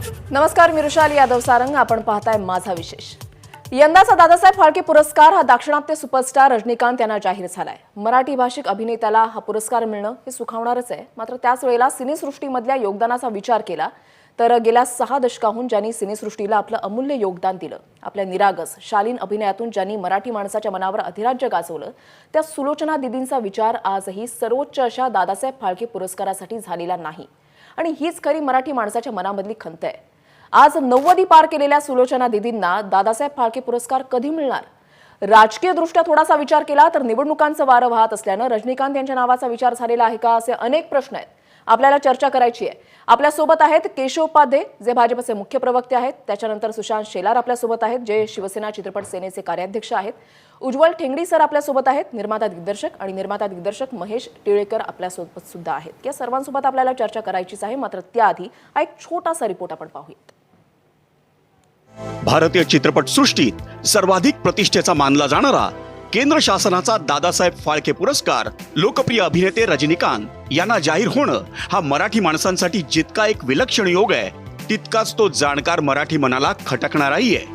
नमस्कार, मी रुशाली यादव सारंग. आपण पाहताय माझा विशेष. यंदाचा दादासाहेब फाळके पुरस्कार हा दाक्षिणात्य सुपरस्टार रजनीकांत यांना जाहीर झालाय. मराठी भाषिक अभिनेत्याला हा पुरस्कार मिळणं हे सुखावणारच आहे. मात्र त्याच वेळेला सिनेसृष्टीमधल्या योगदानाचा विचार केला तर गेल्या 6 दशकांहून ज्यांनी सिनेसृष्टीला आपलं अमूल्य योगदान दिलं, आपल्या निरागस शालीन अभिनयातून ज्यांनी मराठी माणसाच्या मनावर अधिराज्य गाजवलं, त्या सुलोचना दीदींचा विचार आजही सर्वोच्च अशा दादासाहेब फाळके पुरस्कारासाठी झालेला नाही. आणि हीच खरी मराठी माणसाच्या मनामधली खंत आहे. आज 90 पार केलेल्या सुलोचना दीदींना दादासाहेब फाळके पुरस्कार कधी मिळणार? राजकीय दृष्ट्या थोडासा विचार केला तर निवडणुकांचं वारं वाहत असल्यानं रजनीकांत यांच्या नावाचा विचार झालेला आहे का, असे अनेक प्रश्न आहेत. आपल्याला चर्चा करायची आहे. आपल्यासोबत आहेत केशव उपाध्ये, जे भाजपचे मुख्य प्रवक्ते आहेत. त्याच्यानंतर सुशांत शेलार आपल्यासोबत आहेत, जे शिवसेना चित्रपट सेनेचे कार्याध्यक्ष आहेत. उज्ज्वल ठेंगडी सर आपल्यासोबत आहेत, निर्माता दिग्दर्शक महेश टिळेकर आपल्यासोबत सुद्धा आहेत. या सर्वांसोबत आपल्याला चर्चा करायचीच आहे. मात्र त्याआधी हा एक छोटासा रिपोर्ट आपण पाहूयात. भारतीय चित्रपट सृष्टीत सर्वाधिक प्रतिष्ठेचा मानला जाणारा केंद्र शासनाचा दादासाहेब फाळके पुरस्कार लोकप्रिय अभिनेते रजनीकांत यांना जाहीर होणं हा मराठी माणसांसाठी जितका एक विलक्षण योग आहे, तितकाच तो जाणकार मराठी मनाला खटकणाराही आहे.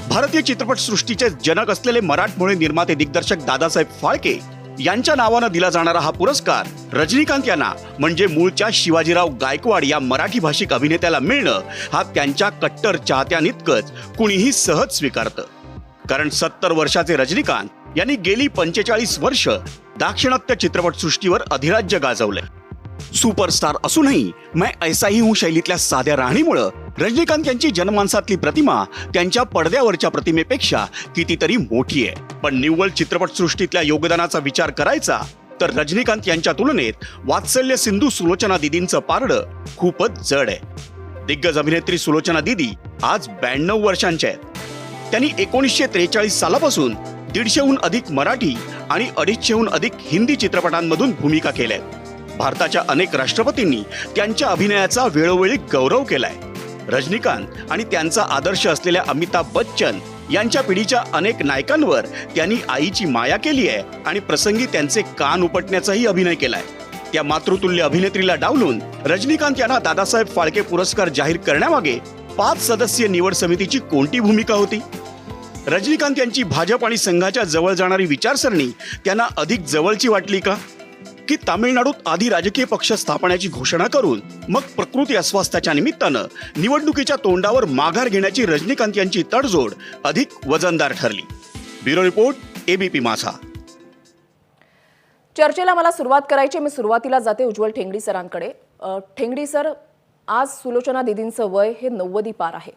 भारतीय चित्रपट सृष्टीचे जनक असलेले मराठमोळे निर्माते दिग्दर्शक दादासाहेब फाळके यांच्या नावानं दिला जाणारा हा पुरस्कार रजनीकांत यांना म्हणजे मूळच्या शिवाजीराव गायकवाड या मराठी भाषिक अभिनेत्याला मिळणं हा त्यांच्या कट्टर चाहत्यांइतकंच कुणीही सहज स्वीकारतं. कारण 70 वर्षाचे रजनीकांत यांनी गेली 45 वर्ष दाक्षिणात्य चित्रपट सृष्टीवर अधिराज्य गाजवलंय. सुपरस्टार असूनही मैं ऐसा ही हूं शैलीतल्या साध्या राहणीमुळे रजनीकांत यांची जनमानसातली प्रतिमा त्यांच्या पडद्यावरच्या प्रतिमेपेक्षा कितीतरी मोठी आहे. पण निव्वळ चित्रपट सृष्टीतल्या योगदानाचा विचार करायचा तर रजनीकांत यांच्या तुलनेत वात्सल्य सिंधू सुलोचना दीदींचं पारडं खूपच जड आहे. दिग्गज अभिनेत्री सुलोचना दीदी आज 92 वर्षांच्या आहेत. त्यांनी 1943 सालापासून 150हून अधिक मराठी आणि 250हून अधिक हिंदी चित्रपटांमधून भूमिका केल्यात. भारताच्या अनेक राष्ट्रपतींनी त्यांच्या अभिनयाचा वेळोवेळी गौरव केलाय. रजनीकांत आणि त्यांचा आदर्श असलेल्या अमिताभ बच्चन यांच्या पिढीच्या अनेक नायकांवर त्यांनी आईची माया केली आहे आणि प्रसंगी त्यांचे कान उपटण्याचाही अभिनय केलाय. त्या मातृतुल्य अभिनेत्रीला डावलून रजनीकांत यांना दादासाहेब फाळके पुरस्कार जाहीर करण्यामागे 5 सदस्यीय निवड समितीची कोणती भूमिका होती? रजनीकांत यांची भाजप आणि संघाच्या जवळ जाणारी विचारसरणी त्यांना अधिक जवळची वाटली का? की तामिळनाडूत आधी राजकीय पक्ष स्थापण्याची घोषणा करून मग प्रकृती अस्वास्थ्याच्या निमित्तानं निवडणुकीच्या तोंडावर माघार घेण्याची रजनीकांत यांची तडजोड अधिक वजनदार ठरली? ब्युरो रिपोर्ट, एबीपी माझा. चर्चेला मला सुरुवात करायची. मी सुरुवातीला जाते उज्ज्वल ठेंगडी सरांकडे. ठेंगडी सर, आज सुलोचना दीदींचं वय हे 90 पार आहे.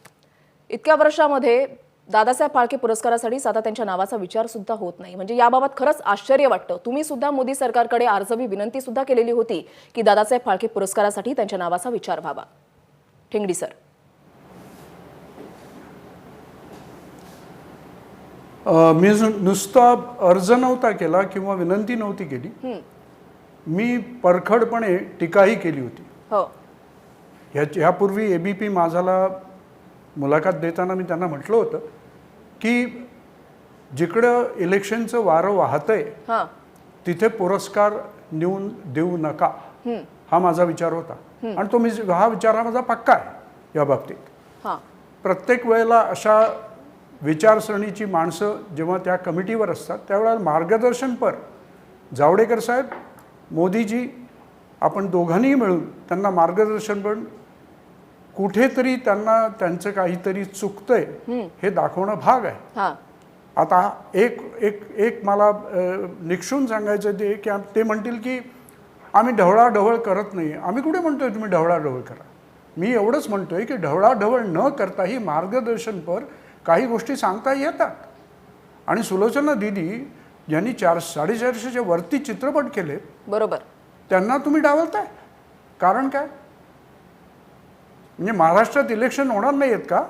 इतक्या वर्षामध्ये दादासाहेब फाळके पुरस्कारासाठी आता त्यांच्या नावाचा विचार सुद्धा होत नाही. म्हणजे याबाबत खरंच आश्चर्य वाटतं. तुम्ही सुद्धा मोदी सरकारकडे आर्जवी विनंती सुद्धा केलेली होती की दादासाहेब फाळके पुरस्कारासाठी त्यांच्या नावाचा विचार व्हावा. ठेंगडी सर. मी नुसता अर्ज नव्हता केला किंवा विनंती नव्हती केली, मी परखडपणे टीकाही केली होती. हो. ह्यापूर्वी एबीपी माझाला मुलाखत देताना मी त्यांना म्हटलं होतं की जिकडं इलेक्शनचं वारं वाहतंय तिथे पुरस्कार नेऊन देऊ नका, हा माझा विचार होता. आणि हा विचार माझा पक्का आहे या बाबतीत. प्रत्येक वेळेला अशा विचारसरणीची माणसं जेव्हा त्या कमिटीवर असतात त्यावेळेला मार्गदर्शनपर जावडेकर साहेब, मोदीजी, आपण दोघांनीही मिळून त्यांना मार्गदर्शन पण कुठेतरी त्यांना त्यांचं काहीतरी चुकतंय हे दाखवणं भाग आहे. आता एक मला निक्षून सांगायचं ते की ते म्हणतील की आम्ही ढवळाढवळ करत नाही. आम्ही कुठे म्हणतोय तुम्ही ढवळाढवळ करा. मी एवढंच म्हणतोय की ढवळाढवळ न करताही मार्गदर्शनपर काही गोष्टी सांगता येतात. आणि सुलोचना दीदी यांनी 450च्या वरती चित्रपट केले, बरोबर, त्यांना तुम्ही डावलताय. कारण काय? म्हणजे महाराष्ट्रात इलेक्शन होणार नाहीत का?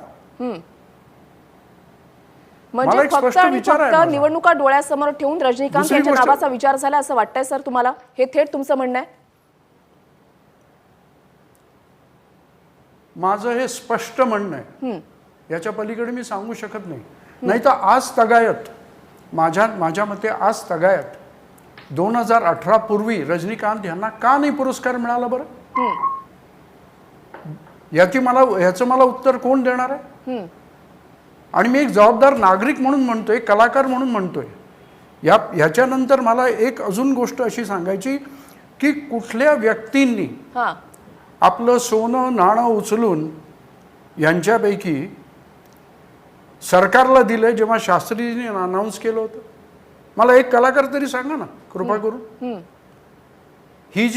म्हणजे फक्त निवडणुका डोळ्यासमोर ठेवून रजनीकांत यांच्या नावाचा विचार झाला असं वाटतंय सर तुम्हाला? हे थेट तुमचं म्हणणं आहे? माझं हे स्पष्ट म्हणणं आहे. याच्या पलीकडे मी सांगू शकत नाही. नाही तर आज तगायत, माझ्या मते आज तगायत 2018 पूर्वी रजनीकांत यांना का नाही पुरस्कार मिळाला बरं? ह्याचं मला उत्तर कोण देणार आहे? आणि मी एक जबाबदार नागरिक म्हणून म्हणतोय, कलाकार म्हणून म्हणतोय. ह्याच्यानंतर मला एक अजून गोष्ट अशी सांगायची की कुठल्या व्यक्तींनी आपलं सोनं नाणं उचलून यांच्यापैकी सरकारला दिलं जेव्हा शास्त्रीजींनी अनाऊन्स केलं होतं. मला एक कलाकार तरी सांगा ना कृपा करून. ही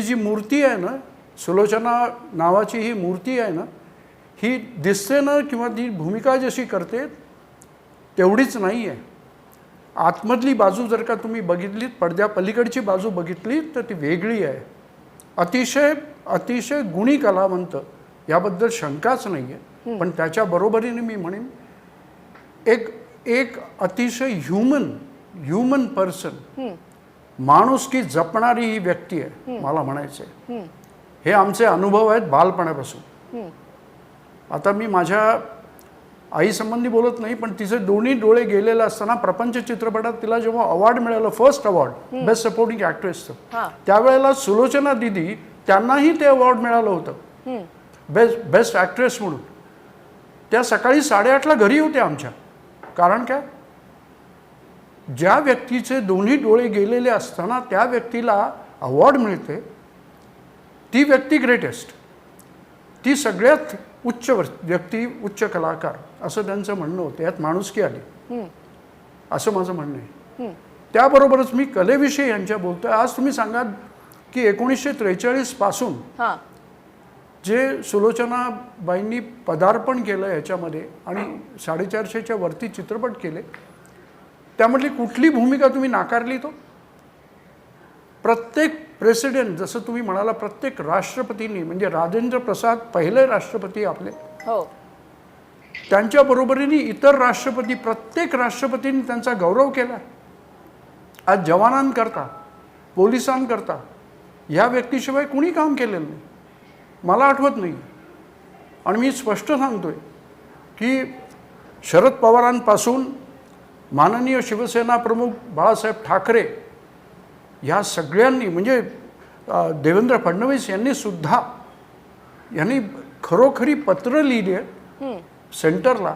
जी मूर्ती आहे ना, सुलोचना नावाची ही मूर्ती आहे ना, ही दिसते ना किंवा ती भूमिका जशी करते तेवढीच नाही आहे. आतमधली बाजू जर का तुम्ही बघितलीत, पडद्या पलीकडची बाजू बघितली तर ती वेगळी आहे. अतिशय अतिशय गुणी कलावंत, याबद्दल शंकाच नाही आहे. पण त्याच्या बरोबरीने मी म्हणेन एक अतिशय ह्युमन पर्सन, माणुसकी जपणारी ही व्यक्ती आहे मला म्हणायचं आहे. हे आमचे अनुभव आहेत बालपणापासून. आता मी माझ्या आईसंबंधी बोलत नाही, पण तिचे दोन्ही डोळे गेलेले असताना प्रपंच चित्रपटात तिला जेव्हा अवॉर्ड मिळालं, फर्स्ट अवॉर्ड बेस्ट सपोर्टिंग ॲक्ट्रेसचं, त्यावेळेला सुलोचना दिदी त्यांनाही ते अवॉर्ड मिळालं होतं बेस्ट ॲक्ट्रेस म्हणून. त्या सकाळी 8:30ला घरी होत्या आमच्या. कारण काय? ज्या व्यक्तीचे दोन्ही डोळे गेलेले असताना त्या व्यक्तीला अवॉर्ड मिळते, ती व्यक्ती ग्रेटेस्ट, ती सगळ्यात उच्च व्यक्ती, उच्च कलाकार, असं त्यांचं म्हणणं होतं. यात माणुसकी आली असं माझं म्हणणं आहे. त्याबरोबरच मी कलेविषयी यांच्या बोलतोय. आज तुम्ही सांगा की 1943 पासून जे सुलोचनाबाईंनी पदार्पण केलं याच्यामध्ये आणि 450च्या वरती चित्रपट केले, त्यामधली कुठली भूमिका तुम्ही नाकारली? तो प्रत्येक प्रेसिडेंट, जसं तुम्ही म्हणाला, प्रत्येक राष्ट्रपतींनी, म्हणजे राजेंद्र प्रसाद पहिले राष्ट्रपती आपले, त्यांच्या बरोबरीने इतर राष्ट्रपती, प्रत्येक राष्ट्रपतींनी त्यांचा गौरव केला. आज जवानांकरता, पोलिसांकरता ह्या व्यक्तीशिवाय कुणी काम केलेलं नाही, मला आठवत नाही. आणि मी स्पष्ट सांगतोय की शरद पवारांपासून माननीय शिवसेना प्रमुख बाळासाहेब ठाकरे ह्या सगळ्यांनी, म्हणजे देवेंद्र फडणवीस यांनी खरोखरी पत्र लिहिली आहे सेंटरला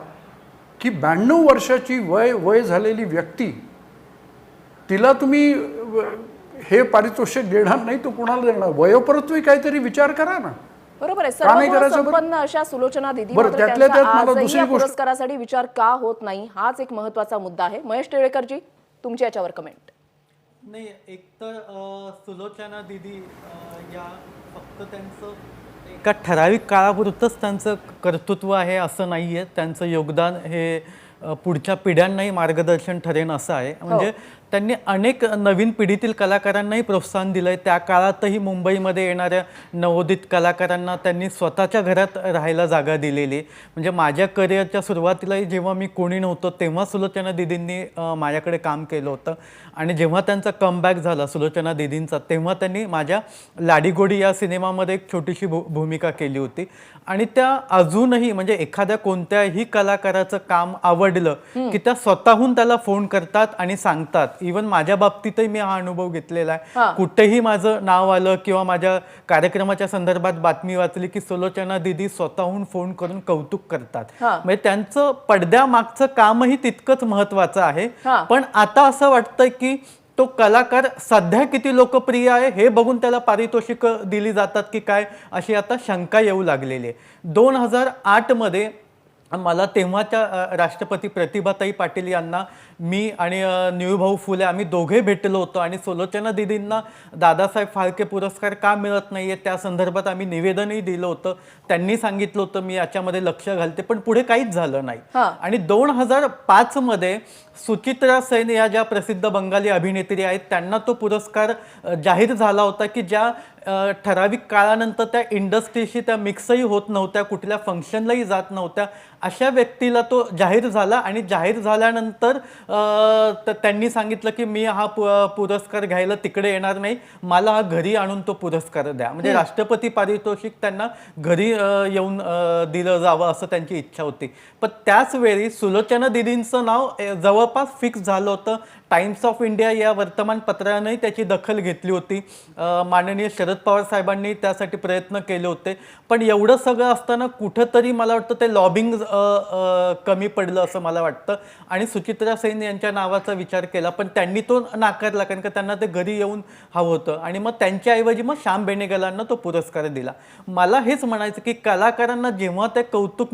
की 92 वर्षाची वय झालेली व्यक्ती, तिला तुम्ही हे पारितोषिक देणार नाही, तो कुणाला देणार? वयोपरत्वे काहीतरी विचार करा ना. बरोबर आहे. सर्वसंपन्न अशा सुलोचना दिदी आजही पुरस्कारासाठी विचार का होत नाही, हाच एक महत्वाचा मुद्दा आहे. महेश टिळेकरजी, तुमची याच्यावर कमेंट. नाही, एक तर सुलोचना दिदी या फक्त त्यांचं एका ठराविक काळापुरतंच त्यांचं कर्तृत्व आहे असं नाही आहे. त्यांचं योगदान हे पुढच्या पिढ्यांनाही मार्गदर्शन ठरेन असं आहे. म्हणजे त्यांनी अनेक नवीन पिढीतील कलाकारांनाही प्रोत्साहन दिलं आहे. त्या काळातही मुंबईमध्ये येणाऱ्या नवोदित कलाकारांना त्यांनी स्वतःच्या घरात राहायला जागा दिलेली. म्हणजे माझ्या करिअरच्या सुरुवातीलाही जेव्हा मी कोणी नव्हतो तेव्हा सुलोचना दिदींनी माझ्याकडे काम केलं होतं. आणि जेव्हा त्यांचा कमबॅक झाला सुलोचना दिदींचा, तेव्हा त्यांनी माझ्या लाडीगोडी या सिनेमामध्ये एक छोटीशी भूमिका केली होती. आणि त्या अजूनही, म्हणजे एखाद्या कोणत्याही कलाकाराचं काम आवडलं की त्या स्वतःहून त्याला फोन करतात आणि सांगतात. इवन माझ्या बाबतीतही मी हा अनुभव घेतलेला आहे. कुठेही माझं नाव आलं किंवा माझ्या कार्यक्रमाच्या संदर्भात बातमी वाचली की सुलोचना दिदी स्वतःहून फोन करून कौतुक करतात. म्हणजे त्यांचं पडद्यामागचं कामही तितकंच महत्वाचं आहे. पण आता असं वाटतंय की तो कलाकार सध्या किती लोकप्रिय आहे हे बघून त्याला पारितोषिक दिली जातात की काय, अशी आता शंका येऊ लागलेली आहे. 2008 मध्ये मला तेव्हाच्या राष्ट्रपती प्रतिभाताई पाटील यांना मी आणि निळूभाऊ फुले आम्ही दोघे भेटलो होतो. आणि सुलोचना दिदींना दादासाहेब फाळके पुरस्कार का मिळत नाही आहे त्या संदर्भात आम्ही निवेदनही दिलं होतं. त्यांनी सांगितलं होतं मी याच्यामध्ये लक्ष घालते, पण पुढे काहीच झालं नाही. आणि 2005 मध्ये सुचित्रा सेन या ज्या प्रसिद्ध बंगाली अभिनेत्री आहेत त्यांना तो पुरस्कार जाहीर झाला होता की ज्या ठराविक काळानंतर त्या इंडस्ट्रीशी त्या मिक्सही होत नव्हत्या, कुठल्या फंक्शनलाही जात नव्हत्या, अशा व्यक्तीला तो जाहीर झाला. आणि जाहीर झाल्यानंतर त्यांनी सांगितलं की मी हा पुरस्कार घ्यायला तिकडे येणार नाही, मला हा घरी आणून तो पुरस्कार द्या. म्हणजे राष्ट्रपती पारितोषिक त्यांना घरी येऊन दिलं जावं असं त्यांची इच्छा होती. पण त्याच वेळी सुलोचना दिदींचं नाव जवळपास फिक्स झालं होतं टाइम्स ऑफ इंडिया या वर्तमानपत्रानंही त्याची दखल घेतली होती. माननीय शरद पवार साहेबांनी त्यासाठी प्रयत्न केले होते. पण एवढं सगळं असताना कुठंतरी मला वाटतं ते लॉबिंग कमी पडलं असं मला वाटतं. आणि सुचित्रा सेन यांच्या नावाचा विचार केला, पण त्यांनी तो नाकारला, कारण का त्यांना ते घरी येऊन हवं होतं. आणि मग त्यांच्याऐवजी मग श्याम बेनेगलांना तो पुरस्कार दिला. मला हेच म्हणायचं की कलाकारांना जेव्हा ते कौतुक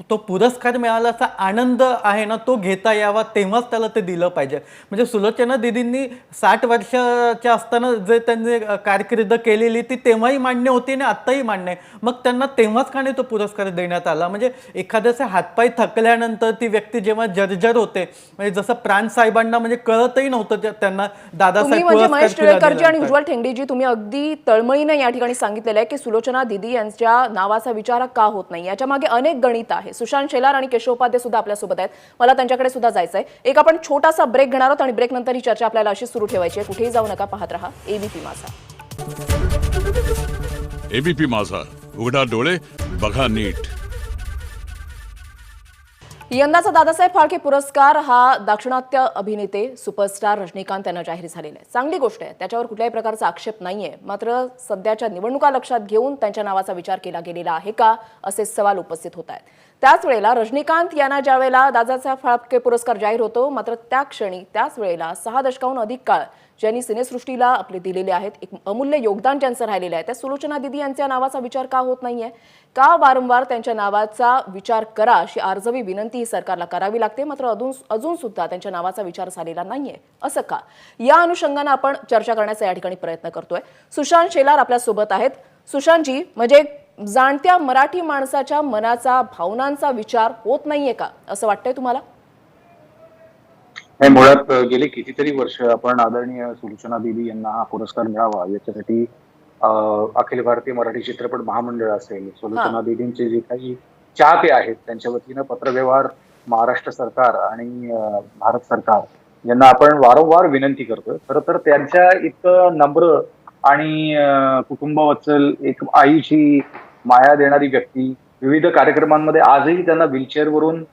तो पुरस्कार मिळाल्याचा आनंद आहे ना, तो घेता यावा, तेव्हाच त्याला ते दिलं पाहिजे. म्हणजे सुलोचना दीदींनी 60 वर्षाच्या असताना जे त्यांनी कारकीर्द केलेली ती तेव्हाही मान्य होती आणि आत्ताही मान्य आहे. मग त्यांना तेव्हाच का नाही तो पुरस्कार देण्यात आला? म्हणजे एखाद्याचे हातपाय थकल्यानंतर ती व्यक्ती जेव्हा जर्जर होते, म्हणजे जसं प्राण साहेबांना म्हणजे कळतही नव्हतं त्यांना दादासाहेब म्हणजे महेश टिळेकरजी आणि दिल्यानंतर. उज्ज्वल ठेंगडीजी, तुम्ही अगदी तळमळीने या ठिकाणी सांगितलेलं आहे की सुलोचना दीदी यांच्या नावाचा विचार का होत नाही, याच्या मागे अनेक गणित आहे. सुशांत शेलार आणि केशव उपाध्ये सुद्धा आपल्यासोबत आहेत, मला त्यांच्याकडे सुद्धा जायचं आहे. एक आपण छोटासा ब्रेक घेणार आहोत आणि ब्रेक नंतर ही चर्चा आपल्याला अशीच सुरू ठेवायची आहे. कुठेही जाऊ नका, पाहत रहा एबीपी माझा. एबीपी माझा, उघडा डोळे बघा नीट. यंदाचा दादासाहेब फाळके पुरस्कार हा दाक्षिणात्य अभिनेते सुपरस्टार रजनीकांत यांना जाहीर झालेला आहे. चांगली गोष्ट आहे, त्याच्यावर कुठल्याही प्रकारचा आक्षेप नाहीये. मात्र सध्याच्या निवडणुका लक्षात घेऊन त्यांच्या नावाचा विचार केला गेलेला आहे का, असे सवाल उपस्थित होत आहेत. त्याच वेळेला रजनीकांत यांना ज्या वेळेला दादासाहेब फाळके पुरस्कार जाहीर होतो, मात्र त्या क्षणी त्याच वेळेला 6 दशकाहून अधिक काळ ज्यांनी सिनेसृष्टीला आपले दिलेले आहेत, एक अमूल्य योगदान ज्यांचं राहिलेलं आहे, त्या सुलोचना दीदी यांच्या नावाचा विचार का होत नाहीये? का वारंवार त्यांच्या नावाचा विचार करा अशी आर्जवी विनंती ही सरकारला करावी लागते, मात्र अजून सुद्धा त्यांच्या नावाचा विचार झालेला नाहीये, असं का? या अनुषंगाने आपण चर्चा करण्याचा या ठिकाणी प्रयत्न करतोय. सुशांत शेलार आपल्या सोबत आहेत. सुशांतजी, म्हणजे जाणत्या मराठी माणसाच्या मनाचा, भावनांचा विचार होत नाहीये का, असं वाटतंय तुम्हाला? नाही, मुळात गेली कितीतरी वर्ष आपण आदरणीय सुलोचना दीदी यांना हा पुरस्कार मिळावा याच्यासाठी अखिल भारतीय मराठी चित्रपट महामंडळ असेल, सुलोचना दीदींचे जे काही चाहते आहेत त्यांच्या वतीनं पत्रव्यवहार, महाराष्ट्र सरकार आणि भारत सरकार यांना आपण वारंवार विनंती करतोय. खरं तर त्यांच्या इतकं नम्र आणि कुटुंबवत्सल, एक आईची माया देणारी व्यक्ती, विविध कार्यक्रमांमध्ये आजही त्यांना व्हीलचेअरवरून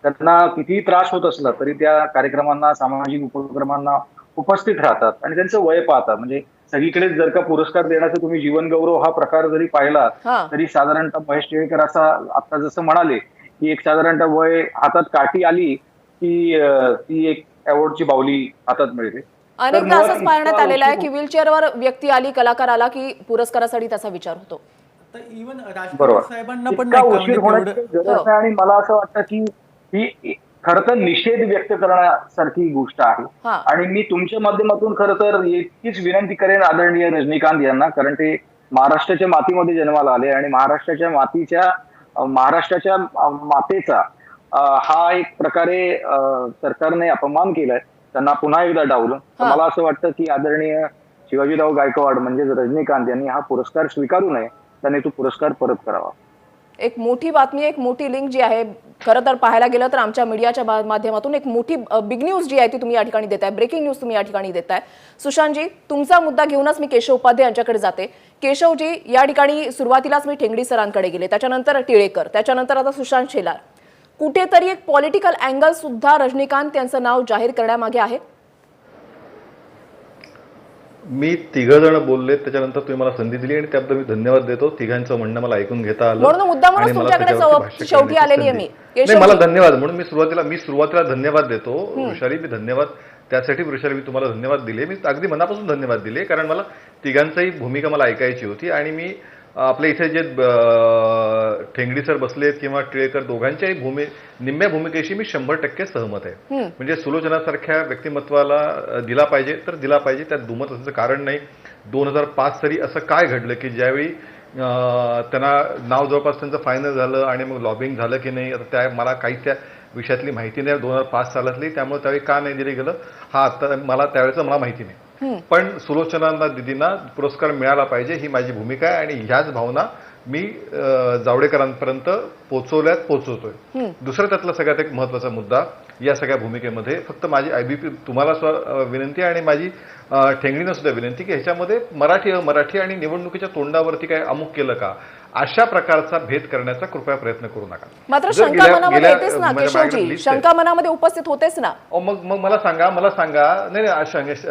त्यांना कितीही त्रास होत असला तरी त्या कार्यक्रमांना, सामाजिक उपक्रमांना उपस्थित राहतात आणि त्यांचं वय पाहतात. म्हणजे सगळीकडेच जर का पुरस्कार देण्याचा तुम्ही जीवनगौरव हा प्रकार जरी पाहिला तरी साधारणतः महेश टिळेकर असा आता जसं म्हणाले की एक साधारणतः वय हातात काठी आली की ती एक अवॉर्डची बाहुली हातात मिळते. अनेकदा असंच पाहण्यात आलेलं आहे की व्हीलचेअरवर व्यक्ती आली, कलाकार आला की पुरस्कारासाठी त्याचा विचार होतो. इव्हन बरोबर, साहेबांना पण इतका उशीर होण्याची गरज नाही. आणि मला असं वाटतं की ही खरं तर निषेध व्यक्त करण्यासारखी गोष्ट आहे. आणि मी तुमच्या माध्यमातून खरं तर इतकीच विनंती करेन आदरणीय रजनीकांत यांना, कारण ते महाराष्ट्राच्या मातीमध्ये जन्माला आले आणि महाराष्ट्राच्या मातेचा हा एक प्रकारे सरकारने अपमान केलाय, त्यांना पुन्हा एकदा डावलं. मला असं वाटतं की आदरणीय शिवाजीराव गायकवाड म्हणजेच रजनीकांत यांनी हा पुरस्कार स्वीकारू नये, त्यांनी तो पुरस्कार परत करावा. एक मोठी बातमी, एक मोठी लिंक जी आहे, खरं तर पाहायला गेलं तर आमच्या मीडियाच्या माध्यमातून एक मोठी बिग न्यूज जी आहे ती तुम्ही या ठिकाणी देताय, ब्रेकिंग न्यूज तुम्ही या ठिकाणी देताय. सुशांतजी, तुमचा मुद्दा घेऊनच मी केशव उपाध्ये यांच्याकडे जाते. केशवजी, या ठिकाणी सुरुवातीलाच मी ठेंगडी सरांकडे गेले, त्याच्यानंतर टिळेकर, त्याच्यानंतर आता सुशांत शेलार. कुठेतरी एक पॉलिटिकल अँगल सुद्धा रजनीकांत यांचं नाव जाहीर करण्यामागे आहे? मी तिघजण बोलले, त्याच्यानंतर तुम्ही मला संधी दिली आणि त्याबद्दल मी धन्यवाद देतो. तिघांचं म्हणणं मला ऐकून घेता आलं म्हणून मुद्दामच तुमच्याकडे शेवटी आलेली आहे मी. नाही, मला धन्यवाद म्हणून मी सुरुवातीला धन्यवाद देतो. वृषाली, मी धन्यवाद त्यासाठी वृषाली मी तुम्हाला धन्यवाद दिले. मी अगदी मनापासून धन्यवाद दिले, कारण मला तिघांचाही भूमिका मला ऐकायची होती. आणि मी आपल्या इथे जे ठेंगडी सर बसलेत किंवा टिळेकर दोघांच्याही निम्म्या भूमिकेशी मी 100% सहमत आहे. म्हणजे सुलोचनासारख्या व्यक्तिमत्वाला दिला पाहिजे तर दिला पाहिजे, त्यात दुमत असण्याचं कारण नाही. 2005 साली असं काय घडलं की ज्यावेळी त्यांना नाव जवळपास त्यांचं फायनल झालं आणि मग लॉबिंग झालं की नाही, आता मला काहीच त्या विषयातली माहिती नाही 2005 सालातली, त्यामुळे त्यावेळी का नाही दिले गेलं हा आता मला माहिती नाही. पण सुलोचना दीदींना पुरस्कार मिळाला पाहिजे ही माझी भूमिका आहे आणि ह्याच भावना मी जावडेकरांपर्यंत पोहोचवतोय. दुसरा त्यातला सगळ्यात एक महत्वाचा मुद्दा या सगळ्या भूमिकेमध्ये फक्त माझी आयबीपी तुम्हाला विनंती आणि माझी ठेंगडीनं सुद्धा विनंती की ह्याच्यामध्ये मराठी आणि निवडणुकीच्या तोंडावरती काय अमुक केलं का, अशा प्रकारचा भेद करण्याचा कृपया प्रयत्न करू नका. मात्र जर शंका गेल्या- मनामध्ये गेल्या- येतेच ना माझ्या केशवजी, माझ्याकडे list आहे. शंका मनामध्ये उपस्थित होतेच ना. मग मला सांगा नाही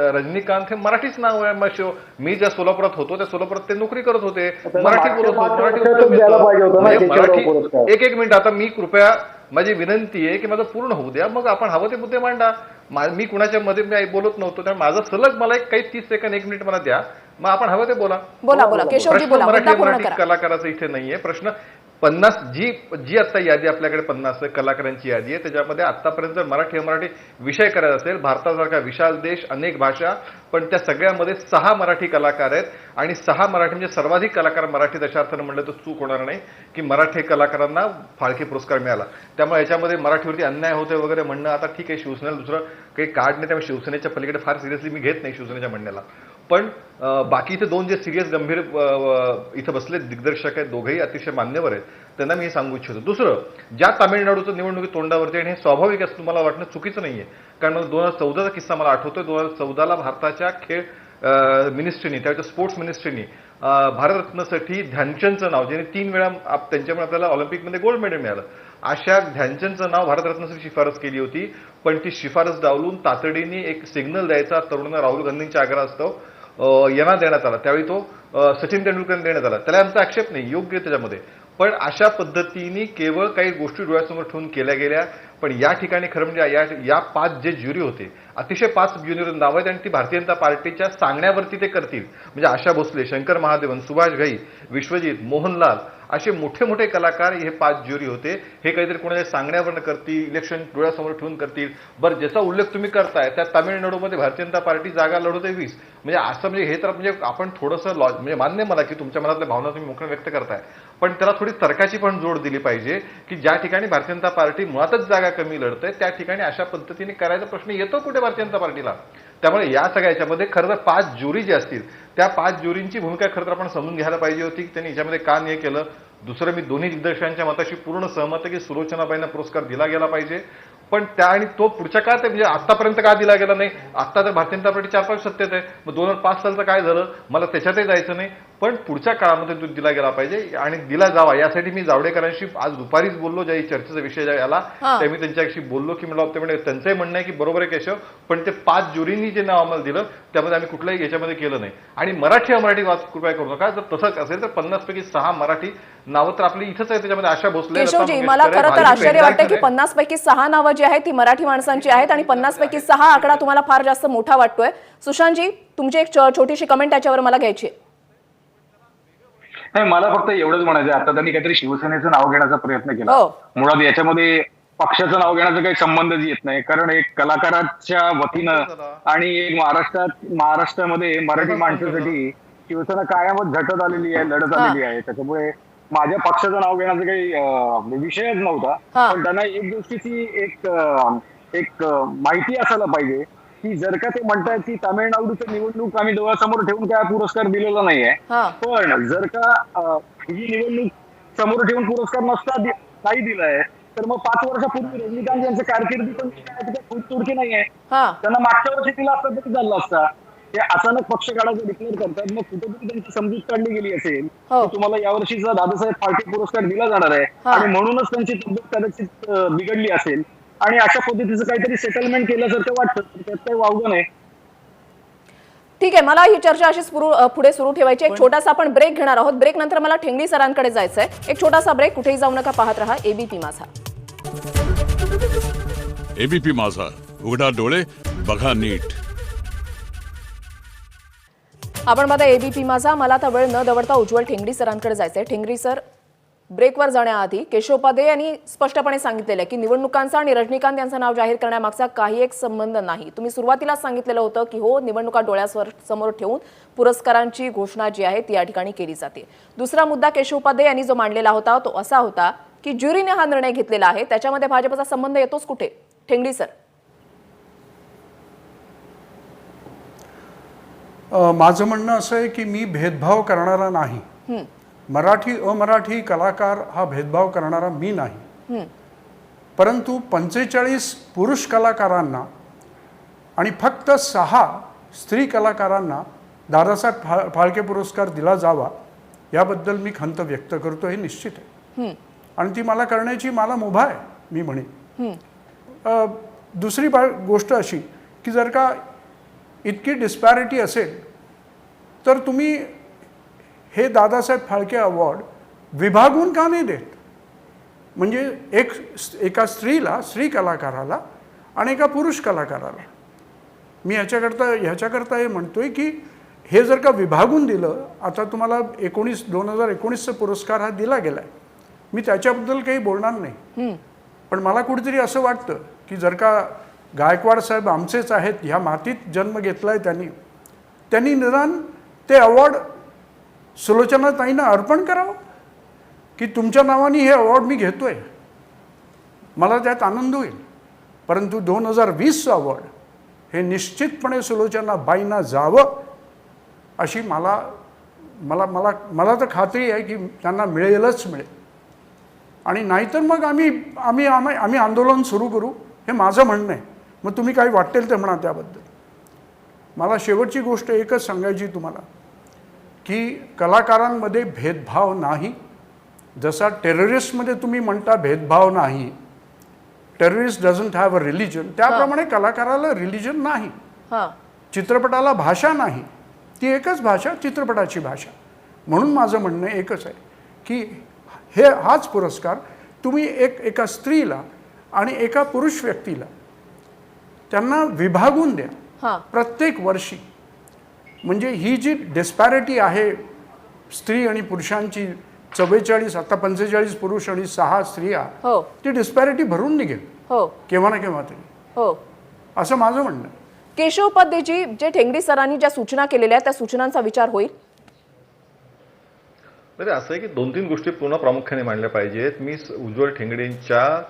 रजनीकांत हे मराठीच नाव आहे. मग मी ज्या सोलापुरात होतो त्या सोलापुरात ते नोकरी करत होते, मराठी बोलत होते, मराठी उत्तम येतं. म्हणजे मराठी एक मिनिट, आता मी कृपया माझी विनंती आहे की माझं पूर्ण होऊ द्या, मग आपण हवं ते मुद्दे मांडा. मी कुणाच्या मध्ये मी बोलत नव्हतो, त्यामुळे माझं सलग मला काही 30 सेकंद 1 मिनिट मला द्या, मग आपण हवं ते बोला. बोला केशवजी, प्रश्न बोला, मुद्दा पूर्ण मराठी करा. कलाकाराचा इथे नाहीये प्रश्न. 50 जी आता यादी आपल्याकडे 50 कलाकारांची यादी आहे, त्याच्यामध्ये आतापर्यंत जर मराठी विषय करायचा असेल, भारतासारखा विशाल देश, अनेक भाषा, पण त्या सगळ्यामध्ये 6 मराठी कलाकार आहेत आणि 6 मराठी म्हणजे सर्वाधिक कलाकार मराठीत अशा अर्थानं म्हणलं तर चूक होणार नाही की मराठी कलाकारांना फाळके पुरस्कार मिळाला. त्यामुळे याच्यामध्ये मराठीवरती अन्याय होते वगैरे म्हणणं आता ठीक आहे, शिवसेनेला दुसरं काही कार्ड नाही, त्यामुळे शिवसेनेच्या पलीकडे फार सिरियसली मी घेत नाही शिवसेनेच्या म्हणण्याला. पण बाकी इथे 2 जे सिरियस गंभीर इथं बसले दिग्दर्शक आहेत, दोघेही अतिशय मान्यवर आहेत, त्यांना मी हे सांगू इच्छितो. दुसरं, ज्या तामिळनाडूचं निवडणुकी तोंडावरती आणि हे स्वाभाविक असं तुम्हाला वाटणं चुकीचं नाहीये, कारण 2014चा किस्सा मला आठवतोय. 2014ला भारताच्या खेळ मिनिस्ट्रीनी, त्यावेळेच्या स्पोर्ट्स मिनिस्ट्रीनी भारतरत्नसाठी ध्यानचंदचं नाव, ज्याने 3 वेळा त्यांच्यामुळे आपल्याला ऑलिम्पिकमध्ये गोल्ड मेडल मिळालं, अशा ध्यानचंदचं नाव भारतरत्नासाठी शिफारस केली होती. पण ती शिफारस डावलून तातडीने एक सिग्नल द्यायचा तरुणांना राहुल गांधींच्या आग्रहास्तव यांना देण्यात आला. त्यावेळी तो सचिन तेंडुलकरांना देण्यात आला. त्याला आमचा आक्षेप नाही, योग्य त्याच्यामध्ये. पण अशा पद्धतीने केवळ काही गोष्टी डोळ्यासमोर ठेवून केल्या गेल्या. पण या ठिकाणी खरं म्हणजे या 5 जे ज्युरी होते, अतिशय 5 ज्युरी नाव आहेत आणि ती भारतीय जनता पार्टीच्या सांगण्यावरती ते करतील. म्हणजे आशा भोसले, शंकर महादेवन, सुभाष घई, विश्वजित, मोहनलाल असे मोठे मोठे कलाकार हे 5 ज्युरी होते. हे काहीतरी कोणाच्या सांगण्यावरनं करतील, इलेक्शन डोळ्यासमोर ठेवून करतील. बरं, ज्याचा उल्लेख तुम्ही करताय त्या तामिळनाडूमध्ये भारतीय जनता पार्टी जागा लढवते 20. म्हणजे असं म्हणजे हे तर म्हणजे आपण थोडंसं म्हणजे मान्य मला की तुमच्या मनातल्या भावना तुम्ही मुख्य व्यक्त करताय, पण त्याला थोडी तर्काची पण जोड दिली पाहिजे की ज्या ठिकाणी भारतीय जनता पार्टी मुळातच जागा कमी लढते त्या ठिकाणी अशा पद्धतीने करायचा प्रश्न येतो कुठे भारतीय जनता पार्टीला. त्यामुळे या सगळ्याच्यामध्ये खरं तर 5 ज्युरी जे असतील त्या 5 ज्युरींची भूमिका खरं तर आपण समजून घ्यायला पाहिजे होती की त्यांनी याच्यामध्ये का नाही केलं. दुसरं, मी दोन्ही दिग्दर्शकांच्या मताशी पूर्ण सहमत आहे की सुलोचनाबाईंना पुरस्कार दिला गेला पाहिजे, पण त्या आणि तो पुढच्या काळात म्हणजे आतापर्यंत का दिला गेला नाही. आता तर भारतीय जनता पार्टी 4-5 सत्तेत आहे, मग 2005 सालचं काय झालं मला त्याच्यातही जायचं नाही, पण पुढच्या काळामध्ये तो दिला गेला पाहिजे आणि दिला जावा. यासाठी मी जावडेकरांशी आज दुपारीच बोललो, ज्या चर्चेचा विषय ज्या आला त्या मी त्यांच्याशी बोललो की मला ते म्हणजे त्यांचंही म्हणणं आहे की बरोबर आहे केशव, पण ते 5 ज्युरींनी जे नाव आम्हाला दिलं त्यामध्ये आम्ही कुठल्याही याच्यामध्ये केलं नाही. आणि मराठी वाद कृपया करू नका. जर तसं असेल तर 50 पैकी 6 मराठी नावं तर आपली इथंच आहे, त्याच्यामध्ये आशा भोसले, केशवजी, मला खरं तर आश्चर्य वाटतं की 50 पैकी 6 नावं जी आहेत ती मराठी माणसांची आहेत आणि 50 पैकी 6 आकडा तुम्हाला फार जास्त मोठा वाटतोय. सुशांतजी, तुमची एक छोटीशी कमेंट त्याच्यावर मला घ्यायची आहे. नाही, मला फक्त एवढंच म्हणायचं, आता त्यांनी काहीतरी शिवसेनेचं नाव घेण्याचा प्रयत्न केला. मुळात याच्यामध्ये पक्षाचं नाव घेण्याचा काही संबंधच येत नाही, कारण एक कलाकाराच्या वतीनं आणि एक महाराष्ट्रामध्ये मराठी माणसासाठी शिवसेना कायमच झटत आलेली आहे, लढत आलेली आहे. त्याच्यामुळे माझ्या पक्षाचं नाव घेण्याचा काही विषयच नव्हता. पण त्यांना एक गोष्टीची एक माहिती असायला पाहिजे की जर का ते म्हणतात की तामिळनाडूचं निवडणूक आम्ही डोळ्यासमोर ठेवून काय पुरस्कार दिलेला नाहीये, पण जर का ही निवडणूक समोर ठेवून पुरस्कार नाही दिलाय तर मग 5 वर्षापूर्वी रजनीकांत यांचं कारकिर्दी पण खूप तुडकी नाहीये. त्यांना मागच्या वर्षी दिला असता तरी झालं असता. ते अचानक पक्ष काढायचं डिक्लेअर करतात, मग कुठेतरी त्यांची समजूत काढली गेली असेल की तुम्हाला यावर्षीचा दादासाहेब फाळके पुरस्कार दिला जाणार आहे आणि म्हणूनच त्यांची तब्येत कदाचित बिघडली असेल आणि अशा पद्धतीचं काहीतरी सेटलमेंट केल्यासारखं वाटतं. त्यात काही वावगं नाही. ठीक आहे, मला ही चर्चा अशीच पुढे सुरू ठेवायची. एक छोटासा आपण ब्रेक घेणार आहोत. ब्रेक नंतर मला ठेंगडी सरांकडे जायचंय. एक छोटासा ब्रेक, कुठेही जाऊ नका, पाहत रहा एबीपी माझा. एबीपी माझा, उघडा डोळे बघा नीट. आपण माझा एबीपी माझा. मला आता वेळ न दवडता उज्ज्वल ठेंगडी सरांकडे जायचंय. ठेंगडी सर, ब्रेकवर जाण्याआधी केशव उपाध्ये यांनी स्पष्टपणे सांगितलेलं आहे की निवडणुकांचा आणि रजनीकांत यांचं नाव जाहीर करण्यामागचा काही एक संबंध नाही. तुम्ही सुरुवातीलाच सांगितलेलं होतं की हो, निवडणुका डोळ्यासमोर ठेवून पुरस्कारांची घोषणा जी आहे ती या ठिकाणी केली जाते. दुसरा मुद्दा केशव उपाध्ये यांनी जो मांडलेला होता तो असा होता की ज्युरीने हा निर्णय घेतलेला आहे, त्याच्यामध्ये भाजपचा संबंध येतोच कुठे? ठेंगडी सर. माझं म्हणणं असं आहे की मी भेदभाव करणारा नाही. मराठी अमराठी कलाकार हा भेदभाव करणारा मी नाही. परंतु 45 पुरुष कलाकारांना आणि फक्त 6 स्त्री कलाकारांना दादासाहेब फाळके पुरस्कार दिला जावा याबद्दल मी खंत व्यक्त करतो, हे निश्चित आहे. आणि ती मला करण्याची मला मुभा आहे, मी म्हणेन. दुसरी गोष्ट अशी की जर का इतकी डिस्पॅरिटी असेल तर तुम्ही हे दादासाहेब फाळके अवॉर्ड विभागून का नाही देत? म्हणजे एका स्त्री कलाकाराला आणि एका पुरुष कलाकाराला. मी ह्याच्याकरता हे म्हणतोय की हे जर का विभागून दिलं, आता तुम्हाला 2019चा पुरस्कार हा दिला गेलाय, मी त्याच्याबद्दल काही बोलणार नाही. पण मला कुठेतरी असं वाटतं की जर का गायकवाड साहेब आमचेच आहेत, ह्या मातीत जन्म घेतलाय त्यांनी निदान ते अवॉर्ड सुलोचनाताईंना अर्पण करावं की तुमच्या नावाने हे अवॉर्ड मी घेतोय, मला त्यात आनंद होईल. परंतु 2020चं अवॉर्ड हे निश्चितपणे सुलोचनाबाईंना जावं अशी मला मला मला मला तर खात्री आहे की त्यांना मिळेलच मिळेल. आणि नाहीतर मग आम्ही आंदोलन सुरू करू, हे माझं म्हणणं आहे. मग तुम्ही काही वाटेल ते म्हणा त्याबद्दल. मला शेवटची गोष्ट एकच सांगायची तुम्हाला की कलाकारांमध्ये भेदभाव नाही. जसा टेररिस्टमध्ये तुम्ही म्हणता भेदभाव नाही, terrorist doesn't have a religion, त्याप्रमाणे कलाकाराला रिलिजन नाही, चित्रपटाला भाषा नाही, ती एकच भाषा, चित्रपटाची भाषा. म्हणून माझं म्हणणं एकच आहे की हाच पुरस्कार तुम्ही एका स्त्रीला आणि एका पुरुष व्यक्तीला त्यांना विभागून द्या प्रत्येक वर्षी. म्हणजे ही जी डिस्पॅरिटी आहे स्त्री आणि पुरुषांची, 44 आता 45 पुरुष आणि 6 स्त्रिया, ती डिस्पॅरिटी भरून निघेल केव्हा ना केव्हा तरी, असं माझं म्हणणं आहे. केशव उपाध्येजी, जे ठेंगडी सरांनी ज्या सूचना केलेल्या आहेत त्या सूचनांचा विचार होईल? असं आहे की 2-3 गोष्टी पूर्ण प्रामुख्याने मांडल्या पाहिजेत. मी उज्ज्वल ठेंगडेंच्या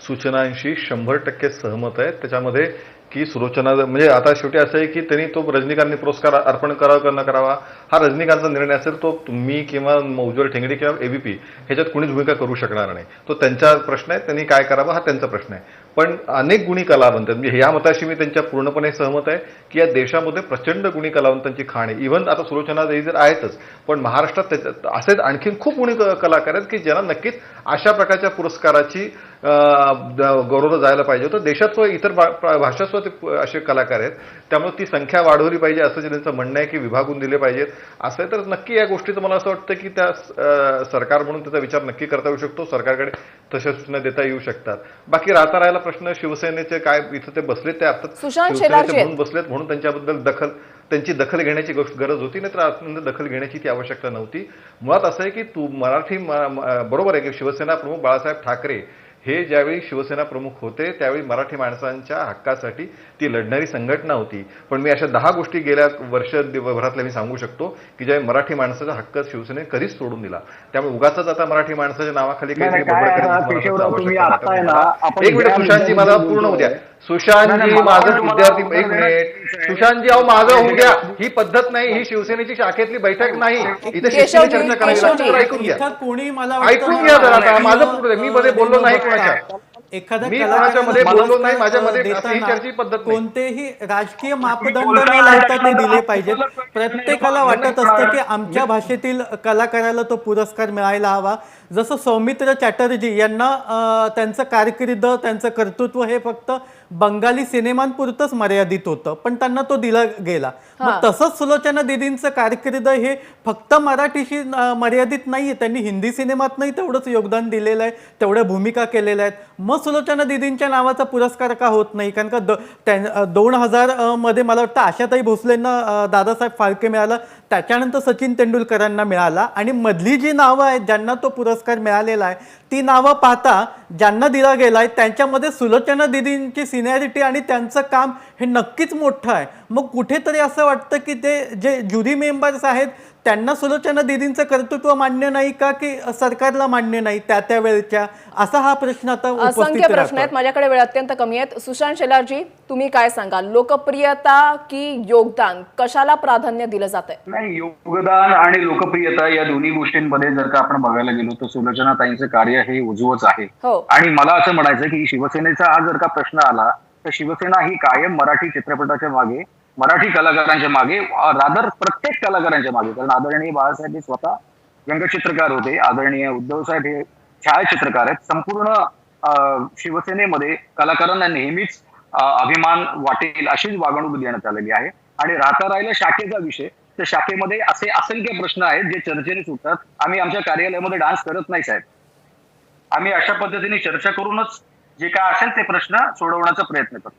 सूचनांशी 100% सहमत आहे. त्याच्यामध्ये की सुलोचना म्हणजे आता शेवटी असं आहे की त्यांनी तो रजनीकांतनी पुरस्कार अर्पण करावा का न करावा हा रजनीकांतचा निर्णय असेल. तो तुम्ही किंवा उज्ज्वल ठेंगडे किंवा एबीपी ह्याच्यात कुणीच भूमिका करू शकणार नाही. तो त्यांचा प्रश्न आहे, त्यांनी काय करावं हा त्यांचा प्रश्न आहे. पण अनेक गुणी कलावंत आहेत, म्हणजे ह्या मताशी मी त्यांच्या पूर्णपणे सहमत आहे की या देशामध्ये प्रचंड गुणी कलावंतांची खाण आहे. इव्हन आता सुलोचनाताई जर आहेतच, पण महाराष्ट्रात असेच आणखीन खूप गुणी कलाकार आहेत की ज्यांना नक्कीच अशा प्रकारच्या पुरस्काराची गौरवलं जायला पाहिजे होतं. देशात इतर भाषात असे कलाकार आहेत, त्यामुळे ती संख्या वाढवली पाहिजे असं त्यांचं म्हणणं आहे की विभागून दिले पाहिजेत. असं तर नक्की या गोष्टीचं मला असं वाटतं की त्या सरकार म्हणून त्याचा विचार नक्की करता येऊ शकतो, सरकारकडे तशा सूचना देता येऊ शकतात. बाकी राहता प्रश्न शिवसेनेचे काय इथं ते बसलेत, ते अर्थात शिवसेनेचे म्हणून बसलेत म्हणून त्यांच्याबद्दल त्यांची दखल घेण्याची गरज होती, नाही तर दखल घेण्याची ती आवश्यकता नव्हती. मुळात असं आहे की मराठी बरोबर आहे की शिवसेना प्रमुख बाळासाहेब ठाकरे हे ज्यावेळी शिवसेना प्रमुख होते त्यावेळी मराठी माणसांच्या हक्कासाठी ती लढणारी संघटना होती. पण मी अशा 10 गोष्टी गेल्या वर्षभरातल्या मी सांगू शकतो की ज्यावेळी मराठी माणसाचा हक्क शिवसेनेने कधीच सोडून दिला. त्यामुळे उगाचच आता मराठी माणसाच्या नावाखाली काही एक मिनिट सुशांतजी, माझा पूर्ण होऊ द्या. सुशांतजी माझं विद्यार्थी, एक मिनिट सुशांतजी, अहो माझं होऊ द्या. ही पद्धत नाही, ही शिवसेनेची शाखेतली बैठक नाही, इथे शिवसेने चर्चा करावी लागते. ऐकून घ्या, ऐकून घ्या जरा, माझं पूर्ण, मी मध्ये बोललो नाही कोणाच्या, एखाद्या कोणतेही राजकीय मापदंड न लावता ते दिले पाहिजेत. प्रत्येकाला वाटत असतं की आमच्या भाषेतील कलाकाराला तो पुरस्कार मिळायला हवा. जसं सौमित्र चॅटर्जी यांना त्यांचं कारकीर्द, त्यांचं कर्तृत्व हे फक्त बंगाली सिनेमांपुरतंच मर्यादित होतं, पण त्यांना तो दिला गेला. मग तसंच सुलोचना दीदींचं कारकीर्द हे फक्त मराठीशी मर्यादित नाहीये, त्यांनी हिंदी सिनेमातनंही तेवढंच योगदान दिलेलं आहे, तेवढ्या भूमिका केलेल्या आहेत. मग सुलोचना दीदींच्या नावाचा पुरस्कार का होत नाही? कारण का 2000 मध्ये मला वाटतं आशाताई भोसलेंना दादासाहेब फाळके मिळाला, त्याच्यानंतर सचिन तेंडुलकरांना मिळाला. आणि मधली जी नावं आहेत ज्यांना तो पुरस्कार मिळालेला आहे ती नावं पाहता ज्यांना दिला गेलाय त्यांच्यामध्ये सुलोचना दीदींची सिनियरिटी आणि त्यांचं काम हे नक्कीच मोठं आहे. मग कुठेतरी असं वाटतं की ते जे ज्युरी मेंबर्स आहेत त्यांना सुलोचना दीदींचं कर्तृत्व मान्य नाही का, की सरकारला मान्य नाही त्या वेळेच्या, असा हा प्रश्न आता असंख्य प्रश्न आहेत. माझ्याकडे वेळ अत्यंत कमी आहेत. सुशांत शेलारजी, तुम्ही काय सांगाल? लोकप्रियता की योगदान, कशाला प्राधान्य दिलं जातंय? नाही, योगदान आणि लोकप्रियता या दोन्ही गोष्टींमध्ये जर का आपण बघायला गेलो तर सुलोचनाताईंचं कार्य हे उजवच आहे. आणि मला असं म्हणायचं की शिवसेनेचा हा जर का प्रश्न आला तर शिवसेना ही कायम मराठी चित्रपटाच्या मागे, मराठी कलाकारांच्या मागे, रादर प्रत्येक कलाकारांच्या मागे, कारण आदरणीय बाळासाहेब स्वतः व्यंगचित्रकार होते. आदरणीय उद्धव साहेब हे छायाचित्रकार आहेत. संपूर्ण शिवसेनेमध्ये कलाकारांना नेहमीच अभिमान वाटेल अशीच वागणूक देण्यात आलेली आहे. आणि राहिला शाखेचा विषय, तर शाखेमध्ये असे असंख्य प्रश्न आहेत जे चर्चेने सुटतात. आम्ही आमच्या कार्यालयामध्ये डान्स करत नाही साहेब. आम्ही अशा पद्धतीने चर्चा करूनच जे काय असेल ते प्रश्न सोडवण्याचा प्रयत्न करतो.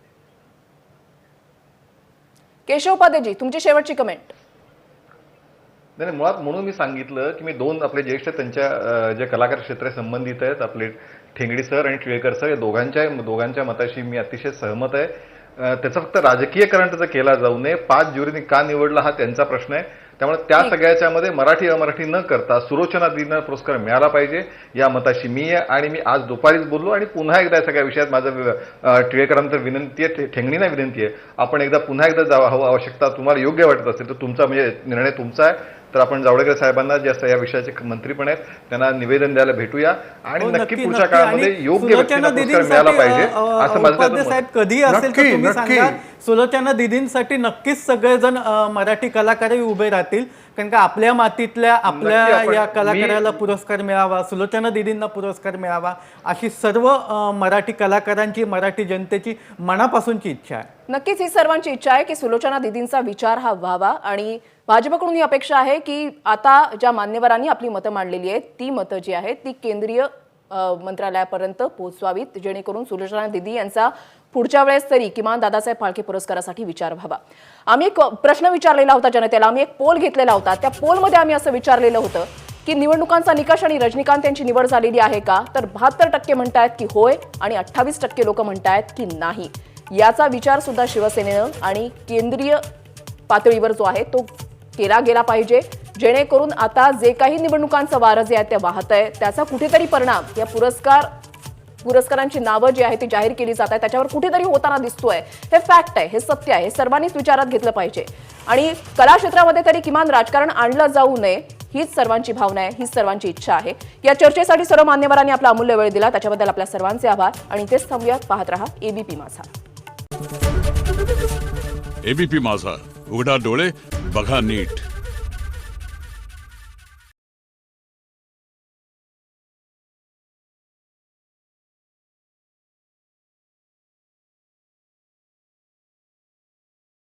केशव उपाध्यायजी, तुमची शेवटची कमेंट. नाही मुळात म्हणून मी सांगितलं की मी दोन आपले ज्येष्ठ त्यांच्या जे कलाकार क्षेत्र संबंधित आहेत, आपले ठेंगडी सर आणि टिळेकर सर, या दोघांच्या मताशी मी अतिशय सहमत आहे. त्याचा फक्त राजकीयकरण त्याचा केला जाऊ नये. 5 ज्युरीने का निवडला हा त्यांचा प्रश्न आहे. त्यामुळे त्या सगळ्याच्या मध्ये मराठी अमराठी न करता सुलोचना दीदींना पुरस्कार मिळाला पाहिजे या मताशी मी आहे. आणि मी आज दुपारीच बोललो आणि पुन्हा एकदा या सगळ्या विषयात माझं टिळेकरांचं विनंती आहे, ठेंगणींना विनंती आहे, आपण एकदा पुन्हा एकदा जावं हवं. आवश्यकता तुम्हाला योग्य वाटत असेल तर तुमचा म्हणजे निर्णय तुमचा आहे. तर आपण जावडेकर साहेबांना जे या विषयाचे मंत्री पण आहेत त्यांना निवेदन द्यायला भेटूया आणि नक्की पुढच्या काळामध्ये योग्य व्यक्तीला पुरस्कार मिळाला पाहिजे असं माझं त्यातून मत आहे. साहेब कधी असेल तर तुम्ही सांगा. सुलोचना दीदींसाठी नक्कीच सगळेजण मराठी कलाकारही उभे राहतील, कारण का आपल्या मातीतल्या आपल्या या कलाकाराला पुरस्कार मिळावा, सुलोचना दीदींना पुरस्कार मिळावा अशी सर्व मराठी कलाकारांची, मराठी जनतेची मनापासूनची इच्छा आहे. नक्कीच ही सर्वांची इच्छा आहे की सुलोचना दीदींचा विचार हा व्हावा. आणि भाजपकडून ही अपेक्षा आहे की आता ज्या मान्यवरांनी आपली मतं मांडलेली आहेत ती मतं जी आहेत ती केंद्रीय मंत्रालयापर्यंत पोहोचवावीत, जेणेकरून सुलोचना दीदी यांचा पुढच्या वेळेस तरी किमान दादासाहेब फाळके पुरस्कारासाठी विचार व्हावा. आम्ही एक प्रश्न विचारलेला होता जनतेला, आम्ही एक पोल घेतलेला होता. त्या पोलमध्ये आम्ही असं विचारलेलं होतं की निवडणुकांचा निकष आणि रजनीकांत यांची निवड झालेली आहे का, तर 72% म्हणतायत की होय आणि 28% लोक म्हणतायत की नाही. याचा विचार सुद्धा शिवसेनेनं आणि केंद्रीय पातळीवर जो आहे तो केला गेला पाहिजे, जेणेकरून आता जे काही निवडणुकांचं वारं जे आहे ते वाहत आहे त्याचा कुठेतरी परिणाम या पुरस्कारांची नावं जी आहे ती जाहीर केली जात आहे त्याच्यावर कुठेतरी होताना दिसतोय. हे फॅक्ट आहे, हे सत्य आहे, हे सर्वांनीच विचारात घेतलं पाहिजे. आणि कला क्षेत्रामध्ये तरी किमान राजकारण आणलं जाऊ नये हीच सर्वांची भावना आहे, हीच सर्वांची इच्छा आहे. या चर्चेसाठी सर्व मान्यवरांनी आपला अमूल्य वेळ दिला त्याच्याबद्दल आपल्या सर्वांचे आभार. आणि इथेच थांबूयात. पाहत रहा एबीपी माझा. एबीपी माझा, उघडा डोळे बघा नीट.